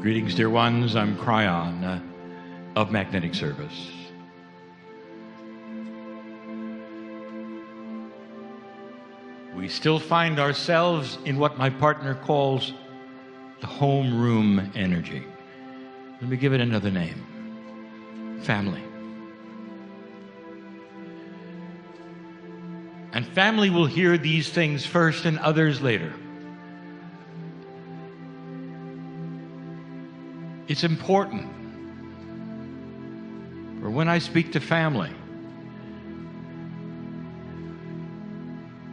Greetings, dear ones. I'm Craion of Magnetic Service. We still find ourselves in what my partner calls the homeroom energy. Let me give it another name. Family. And family will hear these things first and others later. It's important for when I speak to family,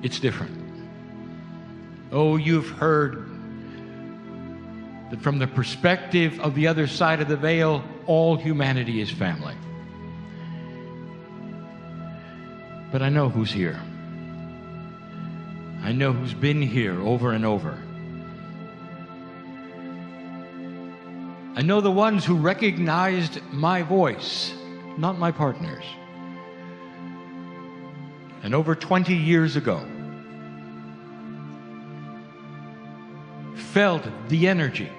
it's different. Oh, you've heard that from the perspective of the other side of the veil, all humanity is family. But I know who's here. I know who's been here over and over. I know the ones who recognized my voice, not my partner's. And over 20 years ago, felt the energy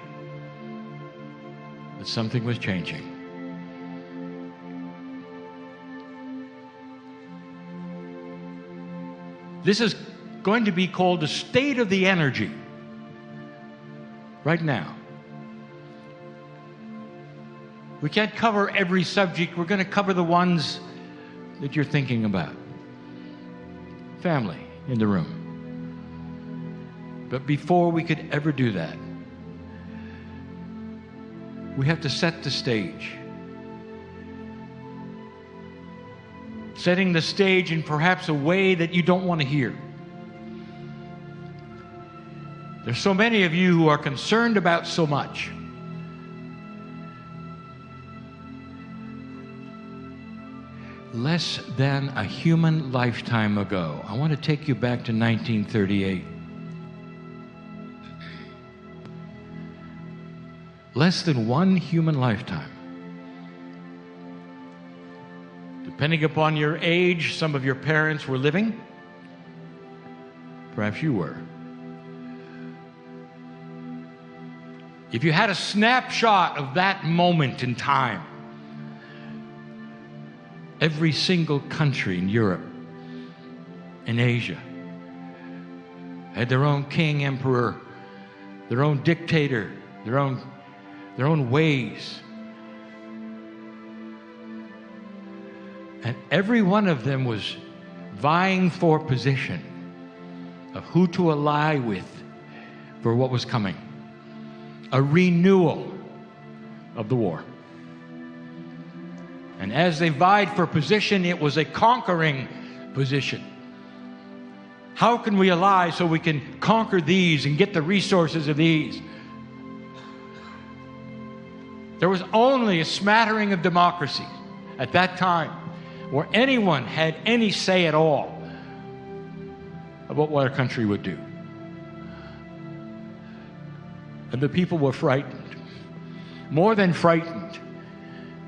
that something was changing. This is going to be called the state of the energy right now. We can't cover every subject. We're going to cover the ones that you're thinking about. Family in the room. But before we could ever do that, we have to set the stage. Setting the stage in perhaps a way that you don't want to hear. There's so many of you who are concerned about so much. Less than a human lifetime ago, I want to take you back to 1938. Less than one human lifetime. Depending upon your age, some of your parents were living. Perhaps you were. If you had a snapshot of that moment in time, every single country in Europe and Asia had their own king, emperor, their own dictator, their own ways. And every one of them was vying for position of who to ally with for what was coming. A renewal of the war. And as they vied for position, it was a conquering position. How can we ally so we can conquer these and get the resources of these? There was only a smattering of democracy at that time where anyone had any say at all about what a country would do. And the people were frightened, more than frightened.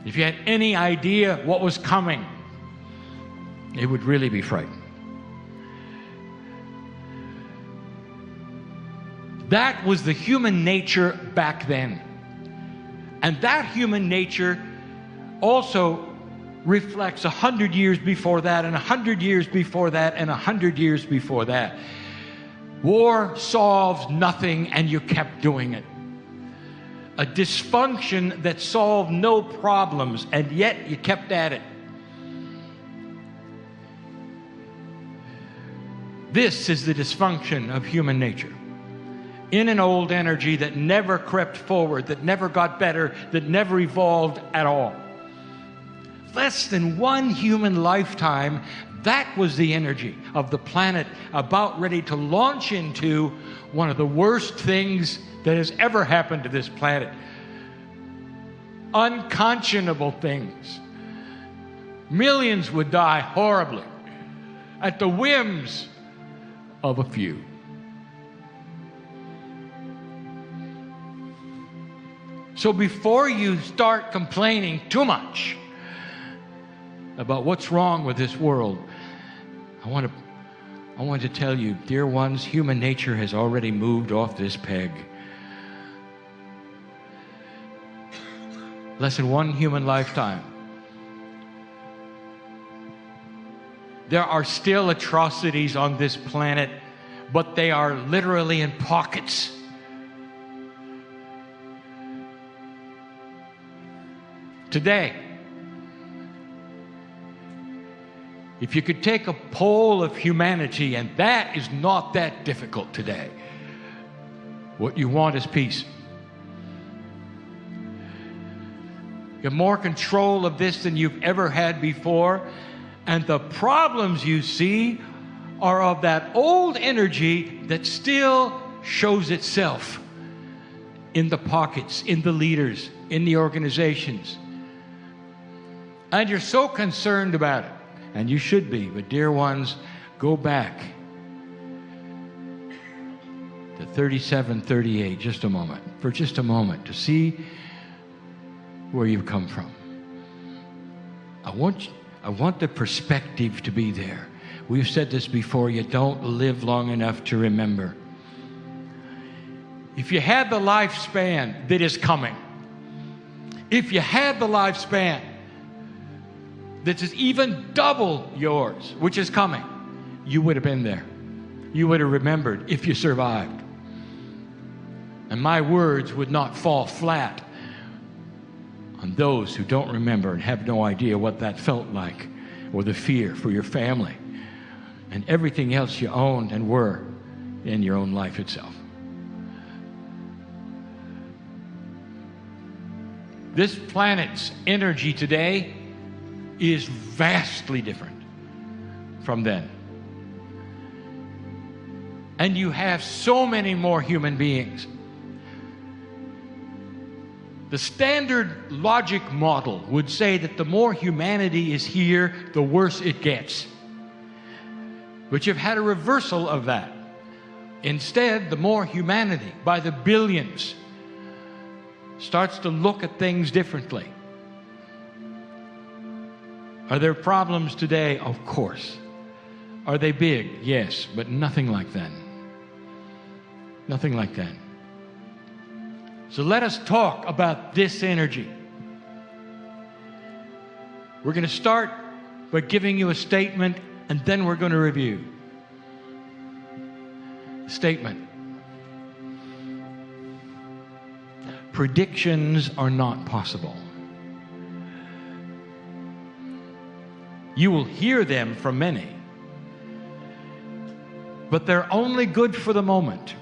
If you had any idea what was coming, they would really be frightened. That was the human nature back then. And that human nature also reflects 100 years before that, and 100 years before that, and 100 years before that. War solves nothing, and you kept doing it. A dysfunction that solved no problems, and yet you kept at it. This is the dysfunction of human nature. In an old energy that never crept forward, that never got better, that never evolved at all. Less than one human lifetime, that was the energy of the planet about ready to launch into one of the worst things that has ever happened to this planet. Unconscionable things. Millions would die horribly at the whims of a few. So before you start complaining too much about what's wrong with this world, I want to tell you, dear ones, human nature has already moved off this peg. less than one human lifetime. There are still atrocities on this planet, but they are literally in pockets. Today, if you could take a poll of humanity, and that is not that difficult today, what you want is peace. You have more control of this than you've ever had before, and the problems you see are of that old energy that still shows itself in the pockets, in the leaders, in the organizations. And you're so concerned about it, and you should be, but dear ones, go back to 3738, for just a moment, to see where you've come from. I want the perspective to be there. We've said this before, you don't live long enough to remember. If you had the lifespan that is coming, if you had the lifespan that is even double yours, which is coming, you would have been there. You would have remembered if you survived. And my words would not fall flat on those who don't remember and have no idea what that felt like, or the fear for your family and everything else you owned and were in your own life itself. This planet's energy today is vastly different from then. And you have so many more human beings. The standard logic model would say that the more humanity is here, the worse it gets. But you've had a reversal of that. Instead, the more humanity, by the billions, starts to look at things differently. Are there problems today? Of course. Are they big? Yes, but nothing like then. Nothing like then. So let us talk about this energy. We're going to start by giving you a statement, and then we're going to review. Statement. Predictions are not possible. You will hear them from many, but they're only good for the moment,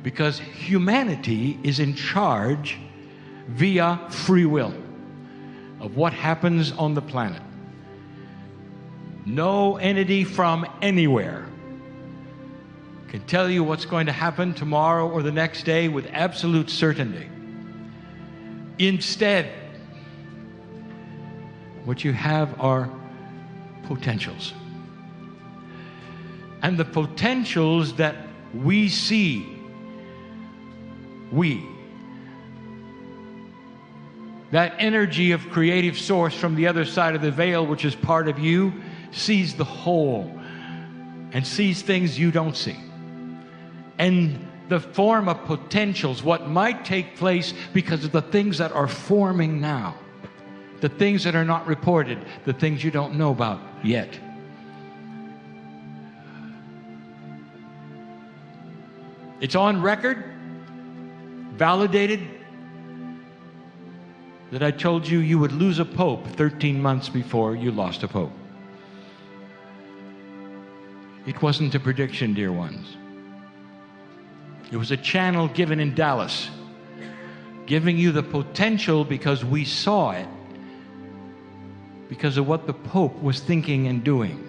because humanity is in charge via free will of what happens on the planet. No entity from anywhere can tell you what's going to happen tomorrow or the next day with absolute certainty. Instead, what you have are potentials. And the potentials that we see, that energy of creative source from the other side of the veil, which is part of you, sees the whole and sees things you don't see. And the form of potentials, what might take place because of the things that are forming now, the things that are not reported, the things you don't know about yet. It's on record, validated, that I told you you would lose a pope 13 months before you lost a pope. It wasn't a prediction, dear ones. It was a channel given in Dallas, giving you the potential because we saw it, because of what the Pope was thinking and doing,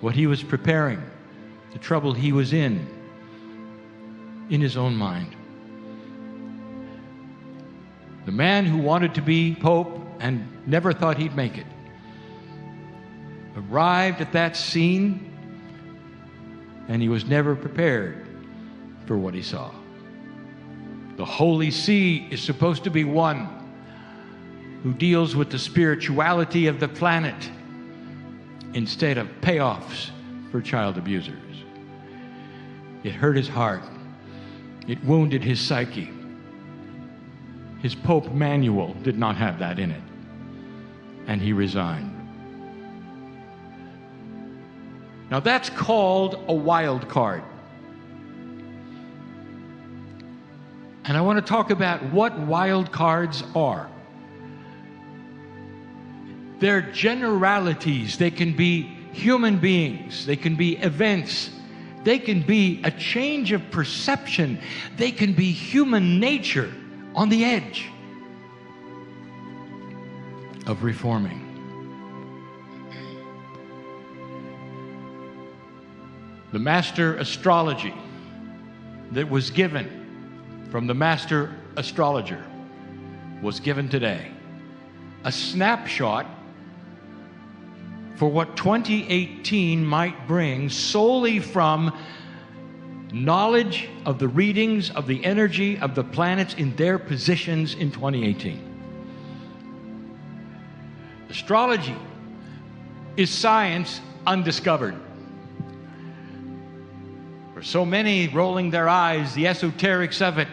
what he was preparing, the trouble he was in his own mind. The man who wanted to be Pope and never thought he'd make it arrived at that scene, and he was never prepared for what he saw. The Holy See is supposed to be one who deals with the spirituality of the planet instead of payoffs for child abusers. It hurt his heart. It wounded his psyche. his Pope manual did not have that in it, and he resigned. Now that's called a wild card. And I want to talk about what wild cards are. They're generalities. They can be human beings. They can be events. They can be a change of perception. They can be human nature on the edge of reforming. The master astrology that was given from the master astrologer was given today. A snapshot for what 2018 might bring solely from knowledge of the readings of the energy of the planets in their positions in 2018. Astrology is science undiscovered. For so many rolling their eyes, the esoterics of it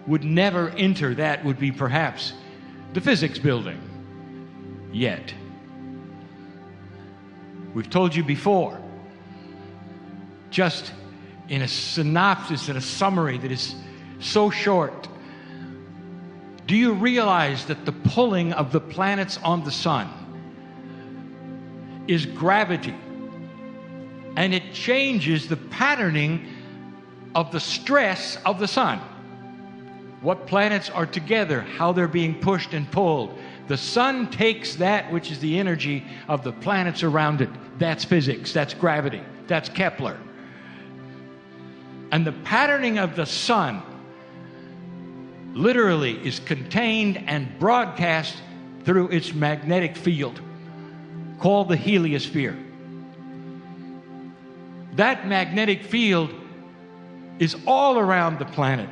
would never enter. That would be perhaps the physics building. Yet, we've told you before, just in a synopsis and a summary that is so short, do you realize that the pulling of the planets on the sun is gravity? And it changes the patterning of the stress of the sun. What planets are together, how they're being pushed and pulled. The sun takes that which is the energy of the planets around it. That's physics, that's gravity, that's Kepler. And the patterning of the sun literally is contained and broadcast through its magnetic field, called the heliosphere. That magnetic field is all around the planet.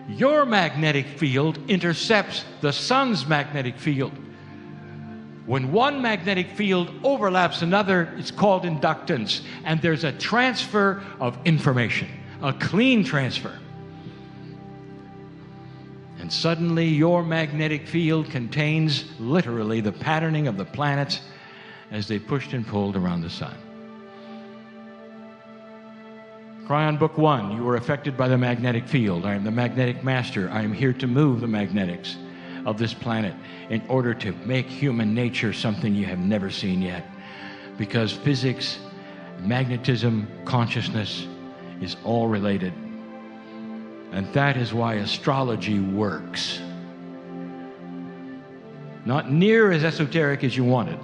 Your magnetic field intercepts the sun's magnetic field. When one magnetic field overlaps another, it's called inductance, and there's a transfer of information, a clean transfer. And suddenly your magnetic field contains literally the patterning of the planets as they pushed and pulled around the sun. Cryon Book 1, you were affected by the magnetic field. I am the magnetic master. I am here to move the magnetics of this planet in order to make human nature something you have never seen yet. Because physics, magnetism, consciousness is all related. And that is why astrology works. Not near as esoteric as you wanted.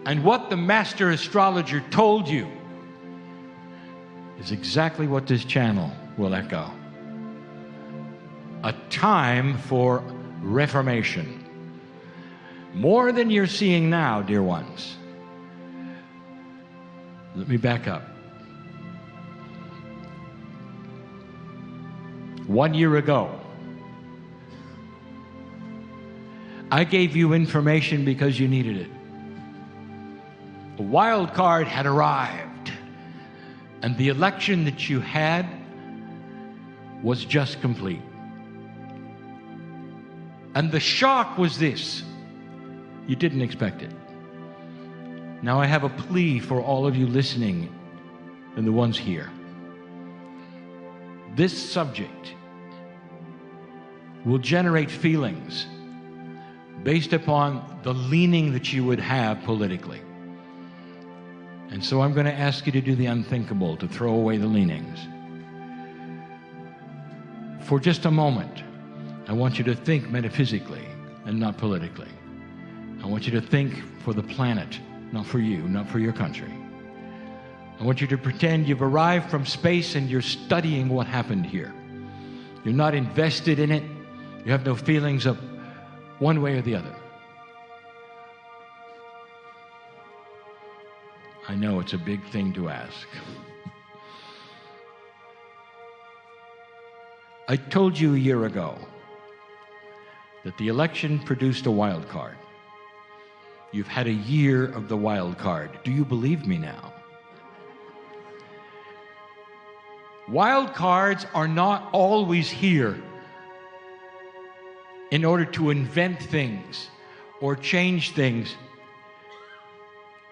And what the master astrologer told you is exactly what this channel will echo. A time for reformation. More than you're seeing now, dear ones. Let me back up. 1 year ago, I gave you information because you needed it. A wild card had arrived, and the election that you had was just complete. And the shock was this: you didn't expect it. Now I have a plea for all of you listening and the ones here. This subject will generate feelings based upon the leaning that you would have politically. And so I'm going to ask you to do the unthinkable, to throw away the leanings. For just a moment, I want you to think metaphysically and not politically. I want you to think for the planet, not for you, not for your country. I want you to pretend you've arrived from space and you're studying what happened here. You're not invested in it. You have no feelings of one way or the other. I know it's a big thing to ask. I told you a year ago that the election produced a wild card. You've had a year of the wild card. Do you believe me now? Wild cards are not always here in order to invent things or change things,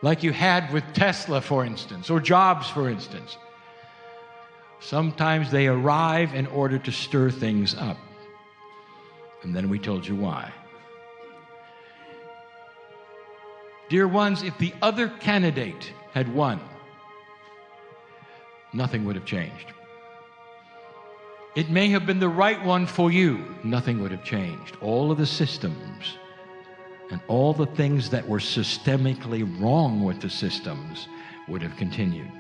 like you had with Tesla, for instance, or Jobs, for instance. Sometimes they arrive in order to stir things up. And then we told you why. Dear ones, if the other candidate had won, nothing would have changed. It may have been the right one for you. Nothing would have changed. All of the systems and all the things that were systemically wrong with the systems would have continued.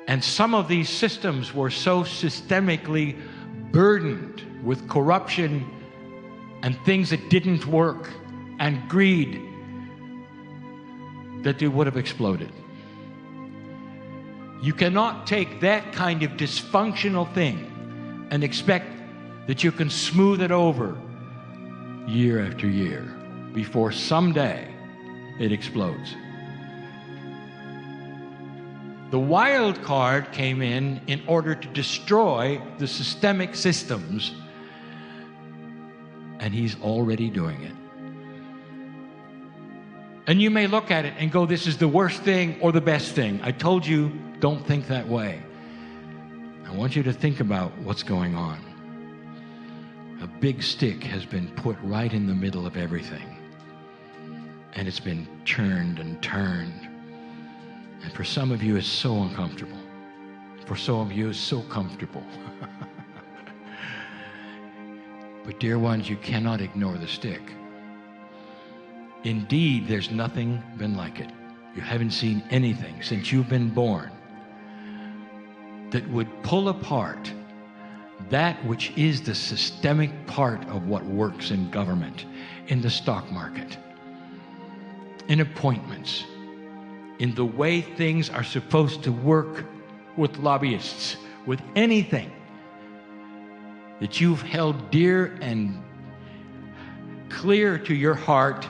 And some of these systems were so systemically burdened with corruption and things that didn't work and greed that they would have exploded. You cannot take that kind of dysfunctional thing and expect that you can smooth it over year after year before someday it explodes. The wild card came in order to destroy the systemic systems, and he's already doing it. And you may look at it and go, this is the worst thing or the best thing. I told you, don't think that way. I want you to think about what's going on. A big stick has been put right in the middle of everything. And it's been turned and turned. And for some of you, it's so uncomfortable. For some of you, it's so comfortable. But dear ones, you cannot ignore the stick. Indeed, there's nothing been like it. You haven't seen anything since you've been born that would pull apart that which is the systemic part of what works in government, in the stock market, in appointments, in the way things are supposed to work with lobbyists, with anything that you've held dear and clear to your heart,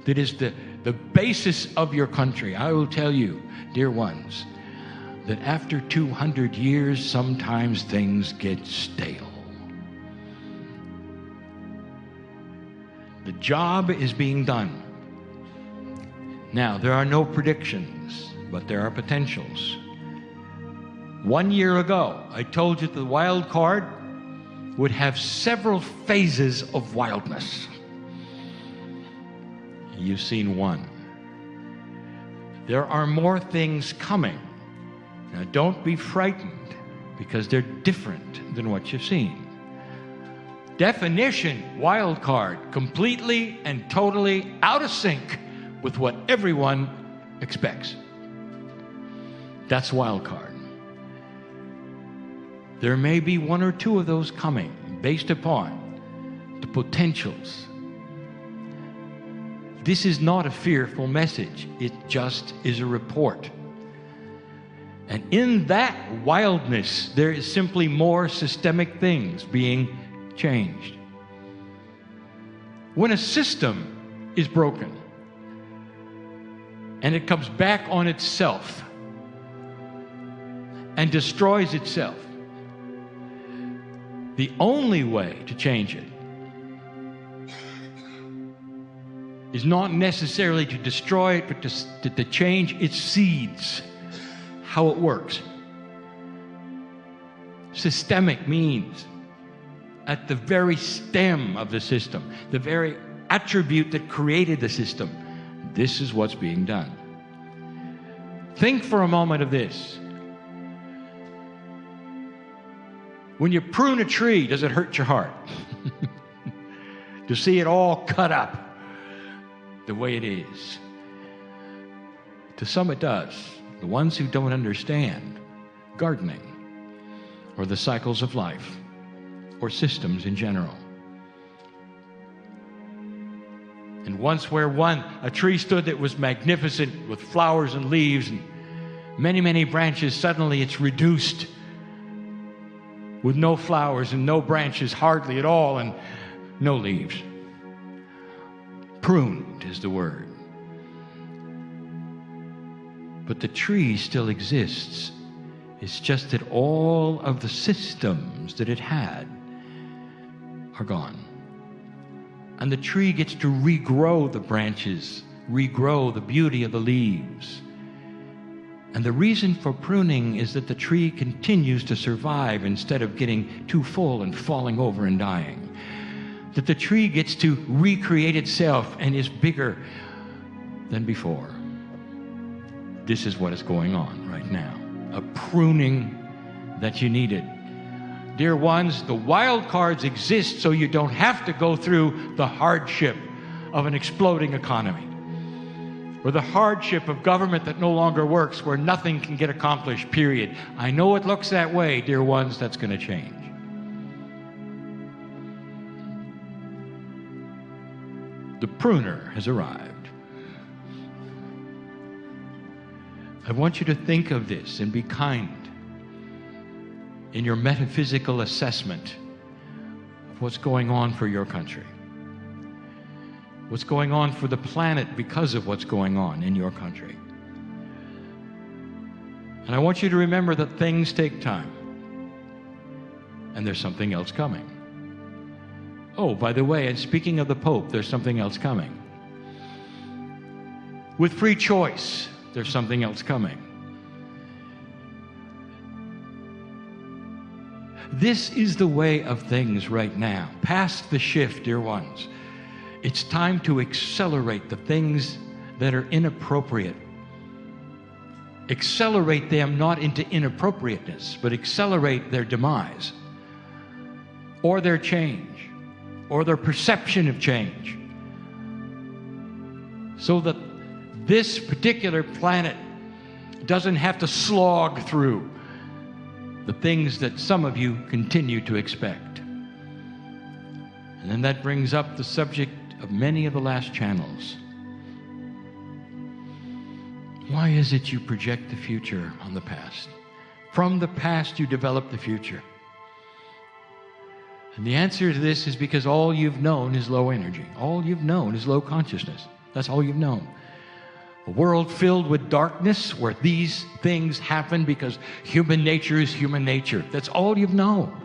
that is the basis of your country. I will tell you, dear ones, that after 200 years, sometimes things get stale. The job is being done. Now, there are no predictions, but there are potentials. 1 year ago, I told you the wild card would have several phases of wildness. You've seen one. There are more things coming. Now, don't be frightened, because they're different than what you've seen. Definition, wild card, completely and totally out of sync with what everyone expects. That's wild card. There may be one or two of those coming based upon the potentials. This is not a fearful message. It just is a report. And in that wildness, there is simply more systemic things being changed. When a system is broken and it comes back on itself and destroys itself, the only way to change it is not necessarily to destroy it, but to change its seeds, how it works. Systemic means at the very stem of the system, the very attribute that created the system, this is what's being done. Think for a moment of this. When you prune a tree, does it hurt your heart to see it all cut up the way it is? To some it does. The ones who don't understand gardening or the cycles of life or systems in general. And once where a tree stood that was magnificent with flowers and leaves and many, many branches, suddenly it's reduced with no flowers and no branches hardly at all and no leaves. Pruned is the word. But the tree still exists It's just that all of the systems that it had are gone. And the tree gets to regrow the branches, regrow the beauty of the leaves. And the reason for pruning is that the tree continues to survive instead of getting too full and falling over and dying. That the tree gets to recreate itself and is bigger than before. This is what is going on right now. A pruning that you needed. Dear ones, the wild cards exist so you don't have to go through the hardship of an exploding economy, or the hardship of government that no longer works, where nothing can get accomplished, period. I know it looks that way, dear ones, that's going to change. The pruner has arrived. I want you to think of this and be kind in your metaphysical assessment of what's going on for your country, what's going on for the planet because of what's going on in your country. And I want you to remember that things take time, and there's something else coming. Oh, by the way, and speaking of the Pope, there's something else coming. With free choice, there's something else coming. This is the way of things right now. Past the shift, dear ones. It's time to accelerate the things that are inappropriate. Accelerate them not into inappropriateness, but accelerate their demise, or their change, or their perception of change, so that this particular planet doesn't have to slog through the things that some of you continue to expect. And then that brings up the subject of many of the last channels. Why is it you project the future on the past? From the past you develop the future. And the answer to this is because all you've known is low energy. All you've known is low consciousness. That's all you've known. A world filled with darkness where these things happen because human nature is human nature. That's all you've known.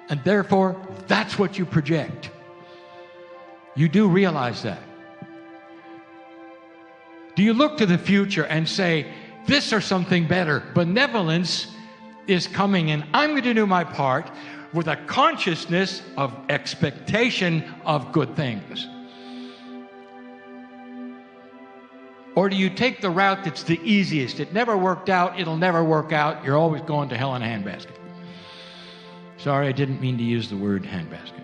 And therefore, that's what you project. You do realize that. Do you look to the future and say, this or something better? Benevolence is coming, and I'm going to do my part with a consciousness of expectation of good things. Or do you take the route that's the easiest? It never worked out, it'll never work out, you're always going to hell in a handbasket. Sorry, I didn't mean to use the word handbasket.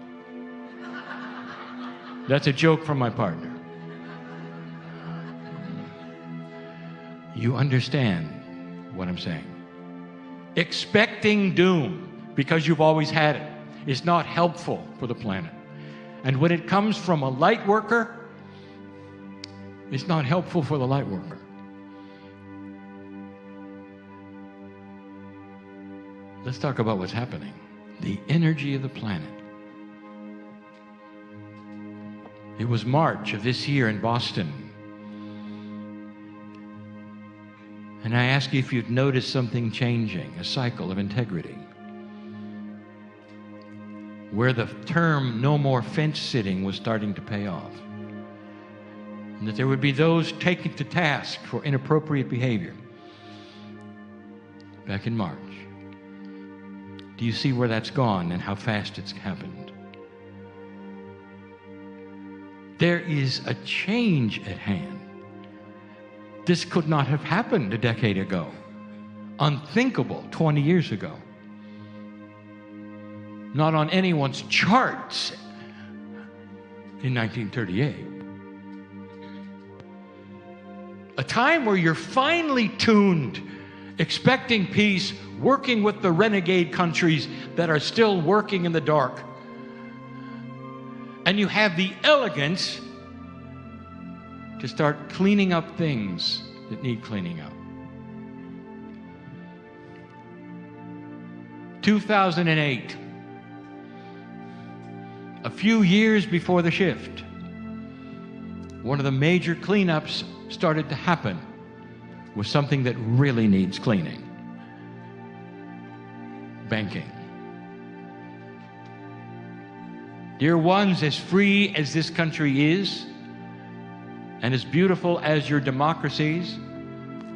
That's a joke from my partner. You understand what I'm saying. Expecting doom because you've always had it is not helpful for the planet. And when it comes from a light worker, it's not helpful for the light worker. Let's talk about what's happening. The energy of the planet. It was March of this year in Boston. And I ask you if you'd noticed something changing, a cycle of integrity, where the term no more fence sitting was starting to pay off. And that there would be those taken to task for inappropriate behavior. Back in March. Do you see where that's gone and how fast it's happened? There is a change at hand. This could not have happened a decade ago. Unthinkable 20 years ago. Not on anyone's charts in 1938. A time where you're finely tuned, expecting peace, working with the renegade countries that are still working in the dark. And you have the elegance to start cleaning up things that need cleaning up. 2008, a few years before the shift, one of the major cleanups started to happen with something that really needs cleaning. banking. Dear ones, as free as this country is, and as beautiful as your democracies,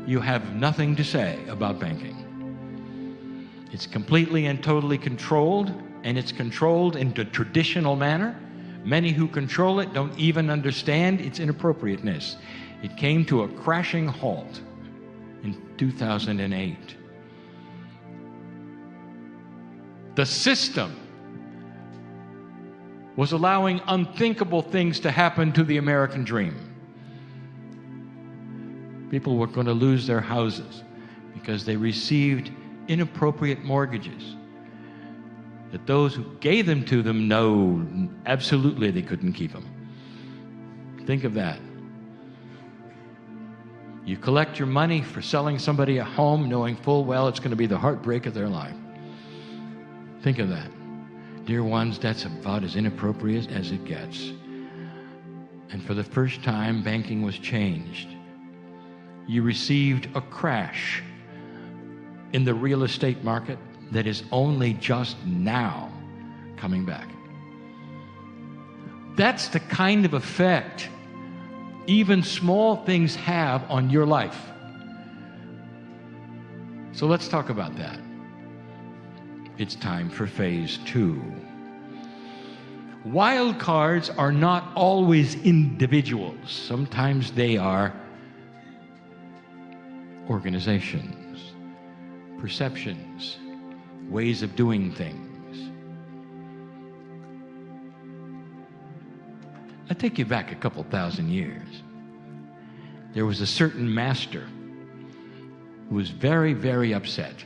you have nothing to say about banking. It's completely and totally controlled, and it's controlled in the traditional manner. Many who control it don't even understand its inappropriateness. It came to a crashing halt in 2008. The system was allowing unthinkable things to happen to the American dream. People were going to lose their houses because they received inappropriate mortgages that those who gave them to them know absolutely they couldn't keep them. Think of that. You collect your money for selling somebody a home knowing full well it's going to be the heartbreak of their life. Think of that. Dear ones, that's about as inappropriate as it gets. And for the first time, banking was changed. You received a crash in the real estate market that is only just now coming back. That's the kind of effect even small things have on your life. So let's talk about that. It's time for phase 2. Wild cards are not always individuals. Sometimes they are organizations, perceptions, ways of doing things. I'll take you back a couple thousand years. There was a certain master who was very, very upset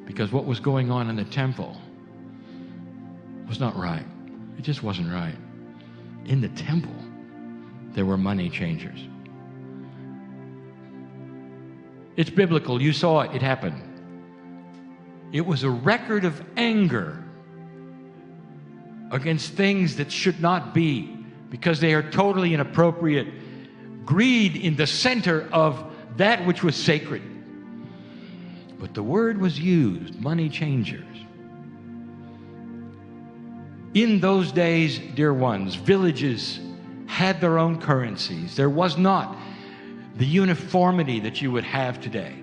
because what was going on in the temple was not right. It just wasn't right. In the temple, there were money changers. It's biblical. You saw it. It happened. It was a record of anger against things that should not be because they are totally inappropriate. Greed in the center of that which was sacred. But the word was used, money changers. In those days, dear ones, villages had their own currencies. There was not the uniformity that you would have today.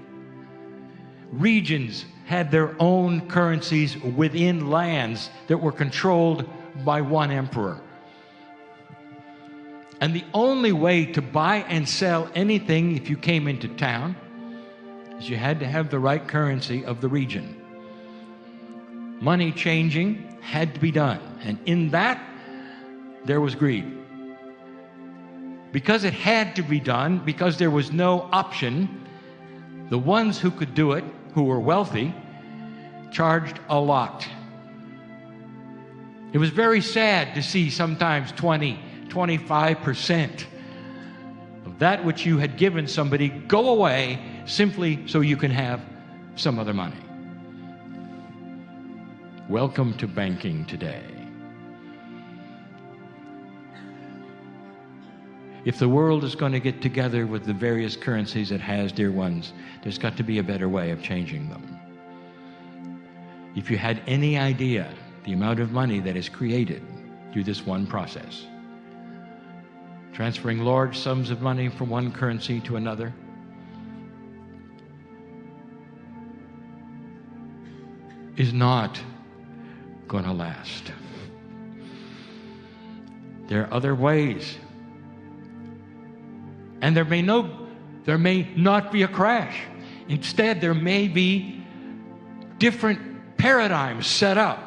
Regions had their own currencies within lands that were controlled by one emperor. And the only way to buy and sell anything if you came into town is you had to have the right currency of the region. Money changing had to be done, and in that there was greed. Because it had to be done, because there was no option, the ones who could do it, who were wealthy, charged a lot. It was very sad to see sometimes 20-25% of that which you had given somebody go away simply so you can have some other money. Welcome to banking today. If the world is going to get together with the various currencies it has, dear ones, there's got to be a better way of changing them. If you had any idea the amount of money that is created through this one process, transferring large sums of money from one currency to another, is not going to last. There are other ways. And there may not be a crash. Instead, there may be different paradigms set up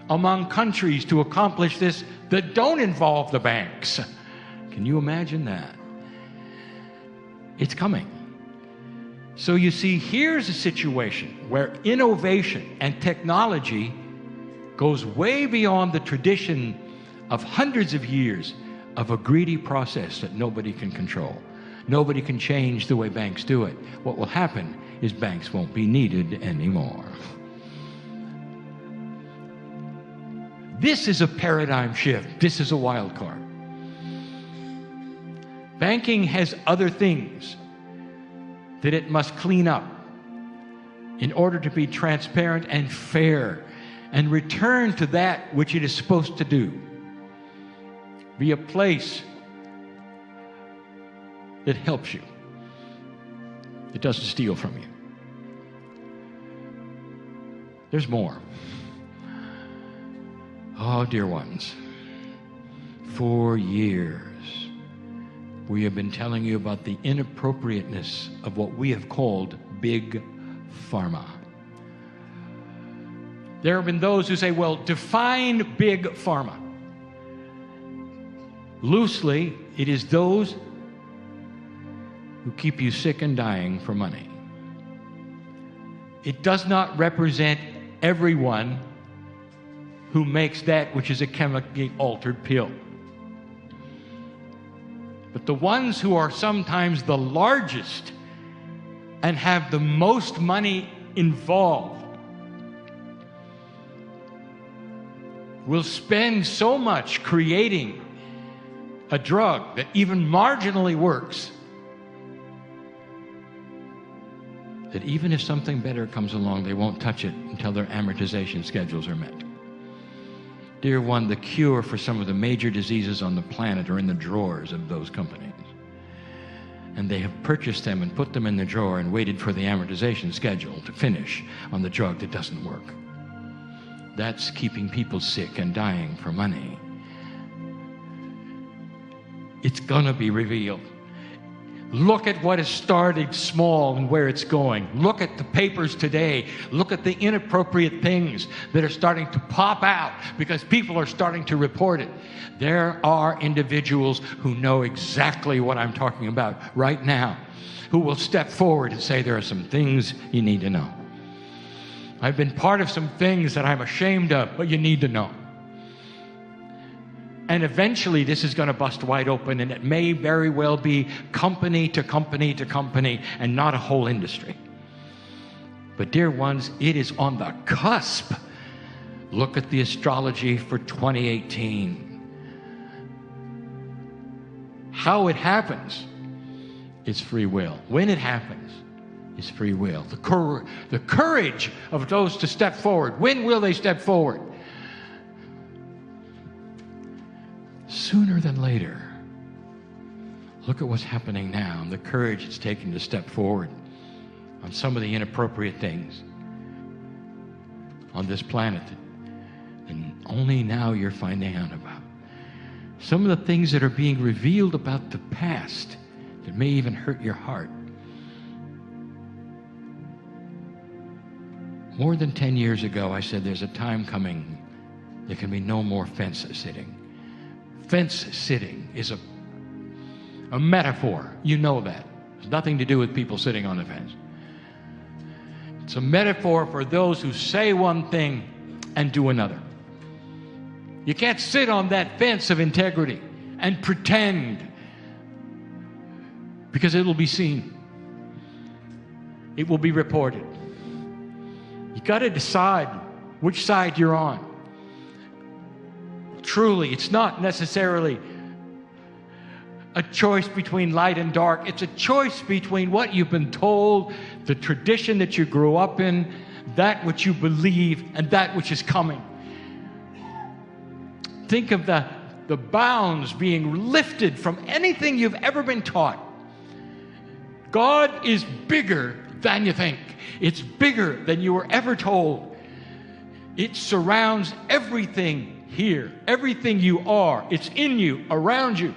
among countries to accomplish this that don't involve the banks. Can you imagine that? It's coming. So you see, here's a situation where innovation and technology goes way beyond the tradition of hundreds of years of a greedy process that nobody can control. Nobody can change the way banks do it. What will happen is banks won't be needed anymore. This is a paradigm shift. This is a wild card. Banking has other things that it must clean up. in order to be transparent and fair and return to that which it is supposed to do. Be a place that helps you. It doesn't steal from you. There's more. Oh, dear ones, for years we have been telling you about the inappropriateness of what we have called big pharma. There have been those who say, well, define big pharma. Loosely, it is those who keep you sick and dying for money. It does not represent everyone who makes that which is a chemically altered pill. But the ones who are sometimes the largest and have the most money involved will spend so much creating a drug that even marginally works that even if something better comes along, they won't touch it until their amortization schedules are met. Dear one, the cure for some of the major diseases on the planet are in the drawers of those companies. And they have purchased them and put them in the drawer and waited for the amortization schedule to finish on the drug that doesn't work. That's keeping people sick and dying for money. It's gonna be revealed. Look at what has started small and where it's going. Look at the papers today. Look at the inappropriate things that are starting to pop out because people are starting to report it. There are individuals who know exactly what I'm talking about right now, who will step forward and say, there are some things you need to know. I've been part of some things that I'm ashamed of, but you need to know. And eventually this is going to bust wide open, and it may very well be company to company to company and not a whole industry. But dear ones, it is on the cusp. Look at the astrology for 2018. How it happens is free will. When it happens is free will. The courage of those to step forward. When will they step forward? Sooner than later. Look at what's happening now and the courage it's taken to step forward on some of the inappropriate things on this planet and only now you're finding out about. Some of the things that are being revealed about the past that may even hurt your heart. More than 10 years ago, I said there's a time coming there can be no more fence sitting. Fence sitting is a metaphor. You know that. It's nothing to do with people sitting on the fence. It's a metaphor for those who say one thing and do another. You can't sit on that fence of integrity and pretend, because it will be seen. It will be reported. You got to decide which side you're on. Truly, it's not necessarily a choice between light and dark. It's a choice between what you've been told, the tradition that you grew up in, that which you believe, and that which is coming. Think of the bounds being lifted from anything you've ever been taught. God is bigger than you think. It's bigger than you were ever told. It surrounds everything here, everything you are. It's in you, around you.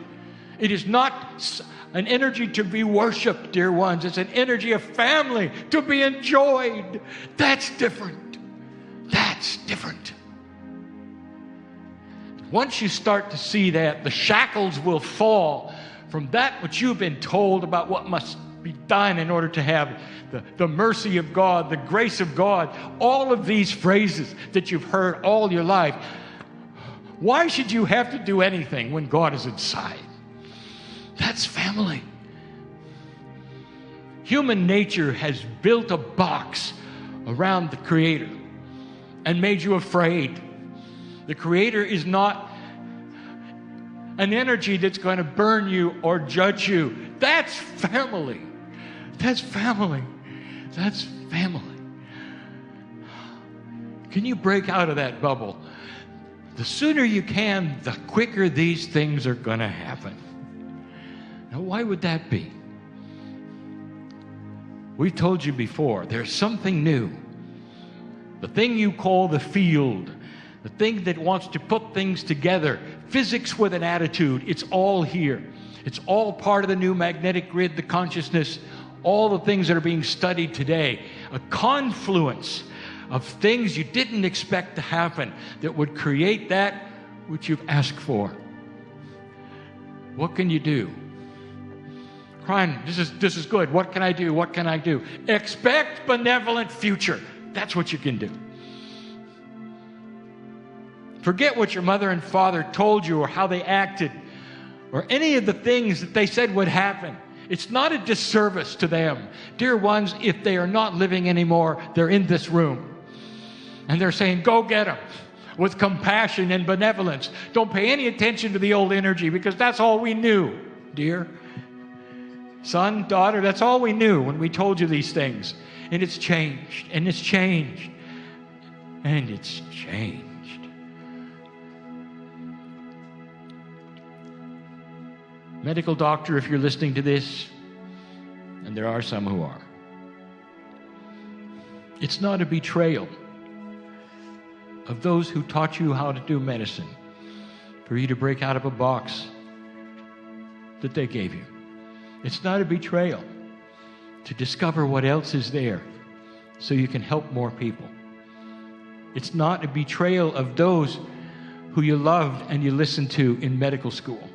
It is not an energy to be worshipped, dear ones. It's an energy of family to be enjoyed. That's different. That's different. Once you start to see that, the shackles will fall from that which you've been told about what must be done in order to have the mercy of God, the grace of God, all of these phrases that you've heard all your life. Why should you have to do anything when God is inside? That's family. Human nature has built a box around the Creator and made you afraid. The Creator is not an energy that's going to burn you or judge you. That's family. That's family. That's family. Can you break out of that bubble? The sooner you can, the quicker these things are going to happen. Now, why would that be? We've told you before, there's something new. The thing you call the field, the thing that wants to put things together, physics with an attitude, it's all here. It's all part of the new magnetic grid, the consciousness, all the things that are being studied today. A confluence of things you didn't expect to happen that would create that which you've asked for. What can you do? Cryon, this is good. What can I do? What can I do? Expect benevolent future. That's what you can do. Forget what your mother and father told you or how they acted or any of the things that they said would happen. It's not a disservice to them. Dear ones, if they are not living anymore, they're in this room. And they're saying, go get them with compassion and benevolence. Don't pay any attention to the old energy because that's all we knew, dear. Son, daughter, that's all we knew when we told you these things. And it's changed, and it's changed, and it's changed. Medical doctor, if you're listening to this, and there are some who are, it's not a betrayal of those who taught you how to do medicine for you to break out of a box that they gave you. It's not a betrayal to discover what else is there so you can help more people. It's not a betrayal of those who you loved and you listened to in medical school,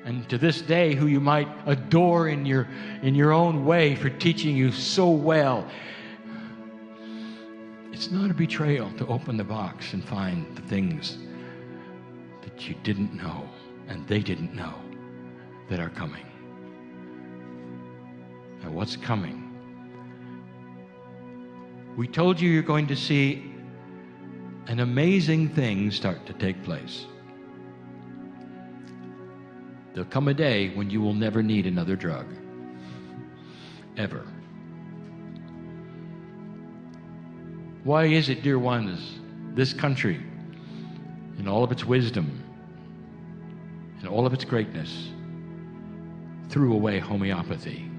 and to this day who you might adore in your own way for teaching you so well. It's not a betrayal to open the box and find the things that you didn't know and they didn't know that are coming. Now, what's coming? We told you you're going to see an amazing thing start to take place. There'll come a day when you will never need another drug. Ever. Why is it, dear ones, this country, in all of its wisdom, in all of its greatness, threw away homeopathy?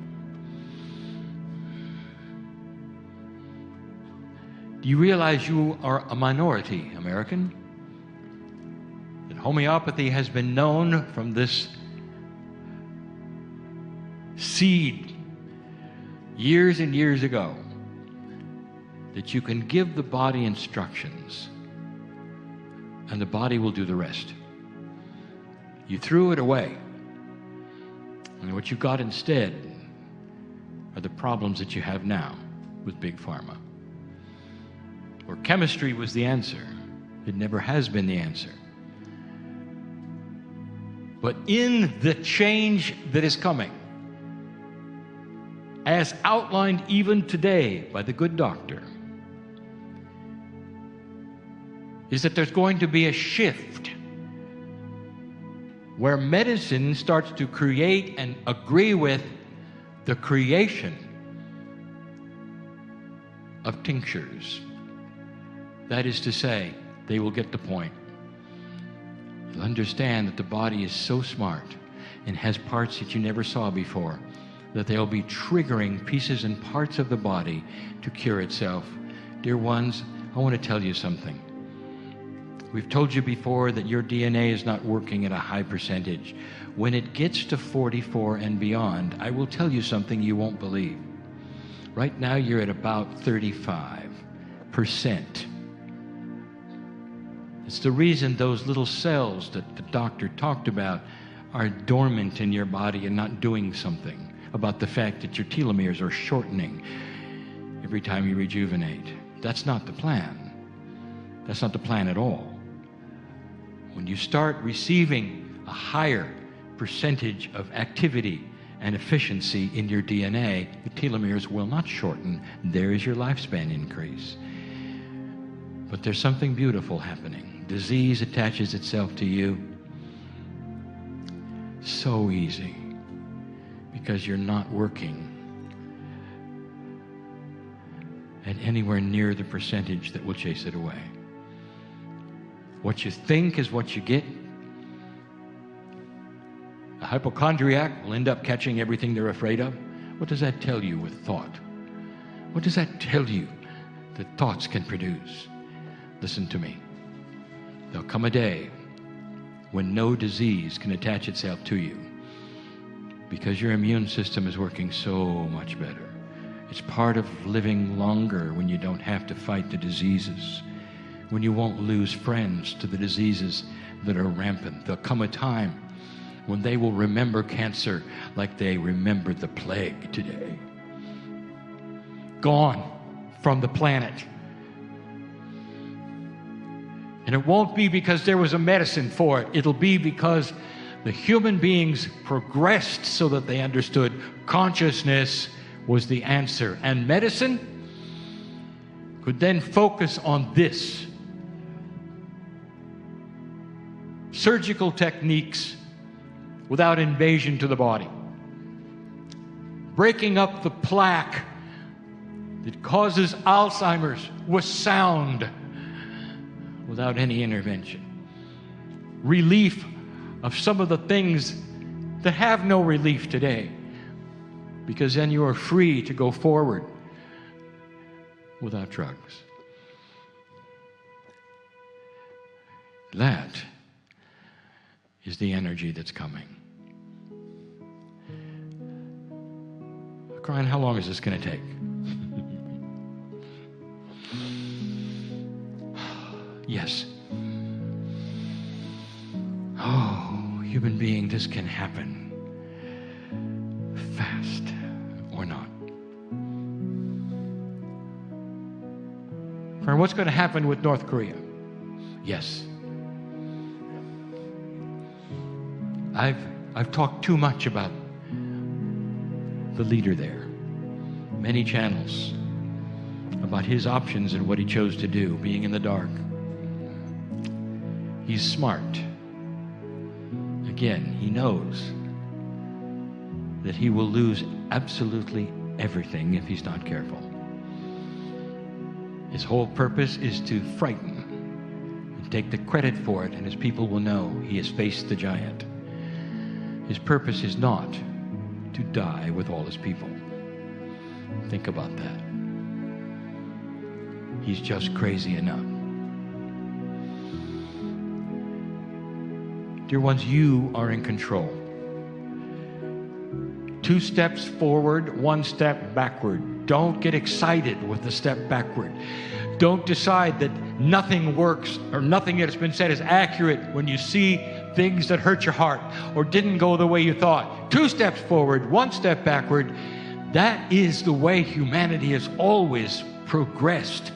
Do you realize you are a minority American? That homeopathy has been known from this seed years and years ago that you can give the body instructions and the body will do the rest. You threw it away, and what you got instead are the problems that you have now with Big Pharma. Or chemistry was the answer. It never has been the answer. But in the change that is coming, as outlined even today by the good doctor, is that there's going to be a shift where medicine starts to create and agree with the creation of tinctures. That is to say, they will get the point. You'll understand that the body is so smart and has parts that you never saw before, that they'll be triggering pieces and parts of the body to cure itself. Dear ones, I want to tell you something. We've told you before that your DNA is not working at a high percentage. When it gets to 44 and beyond, I will tell you something you won't believe. Right now, you're at about 35%. It's the reason those little cells that the doctor talked about are dormant in your body and not doing something about the fact that your telomeres are shortening every time you rejuvenate. That's not the plan. That's not the plan at all. When you start receiving a higher percentage of activity and efficiency in your DNA, the telomeres will not shorten. There is your lifespan increase. But there's something beautiful happening. Disease attaches itself to you so easy because you're not working at anywhere near the percentage that will chase it away. What you think is what you get. A hypochondriac will end up catching everything they're afraid of. What does that tell you with thought? What does that tell you that thoughts can produce? Listen to me. There'll come a day when no disease can attach itself to you because your immune system is working so much better. It's part of living longer when you don't have to fight the diseases, when you won't lose friends to the diseases that are rampant. There'll come a time when they will remember cancer like they remembered the plague today. Gone from the planet. And it won't be because there was a medicine for it. It'll be because the human beings progressed so that they understood consciousness was the answer. And medicine could then focus on this. Surgical techniques without invasion to the body. Breaking up the plaque that causes Alzheimer's with sound without any intervention. Relief of some of the things that have no relief today, because then you are free to go forward without drugs. That is the energy that's coming. Cryon, how long is this going to take? Yes. Oh, human being, this can happen fast or not. Friend, what's going to happen with North Korea? Yes. I've talked too much about the leader there. Many channels about his options and what he chose to do, being in the dark. He's smart. Again, he knows that he will lose absolutely everything if he's not careful. His whole purpose is to frighten and take the credit for it, and his people will know he has faced the giant. His purpose is not to die with all his people. Think about that. He's just crazy enough. Dear ones, you are in control. 2 steps forward, 1 step backward. Don't get excited with the step backward. Don't decide that nothing works or nothing that has been said is accurate when you see things that hurt your heart or didn't go the way you thought. 2 steps forward, 1 step backward. That is the way humanity has always progressed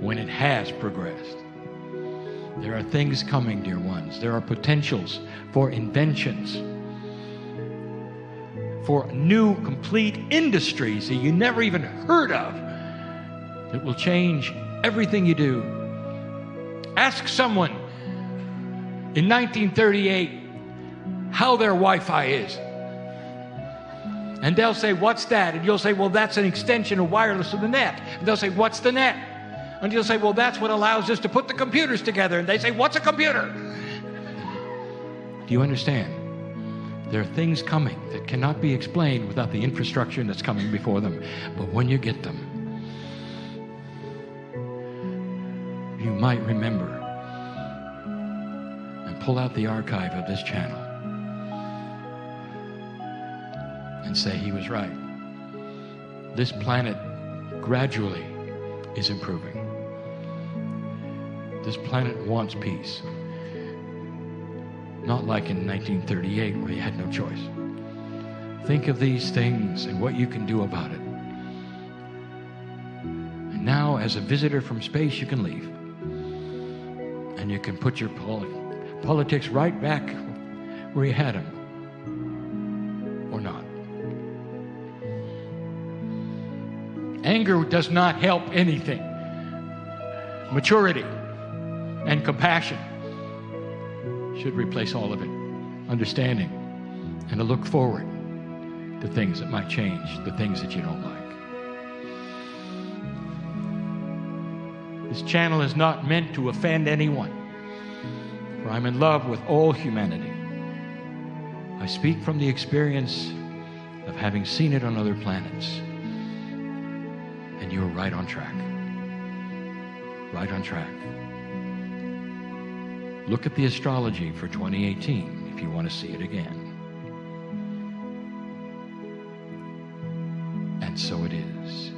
when it has progressed. There are things coming, dear ones. There are potentials for inventions, for new complete industries that you never even heard of that will change everything you do. Ask someone in 1938 how their Wi-Fi is. And they'll say, what's that? And you'll say, well, that's an extension of wireless of the net. And they'll say, what's the net? And you'll say, well, that's what allows us to put the computers together. And they say, what's a computer? Do you understand? There are things coming that cannot be explained without the infrastructure that's coming before them. But when you get them, you might remember and pull out the archive of this channel and say he was right. This planet gradually is improving. This planet wants peace. Not like in 1938 where you had no choice. Think of these things and what you can do about it. And now, as a visitor from space, you can leave. And you can put your politics right back where you had them. Or not. Anger does not help anything. Maturity and compassion should replace all of it. Understanding and a look forward to things that might change, the things that you don't like. This channel is not meant to offend anyone, for I'm in love with all humanity. I speak from the experience of having seen it on other planets. And you're right on track. Right on track. Look at the astrology for 2018 if you want to see it again. And so it is.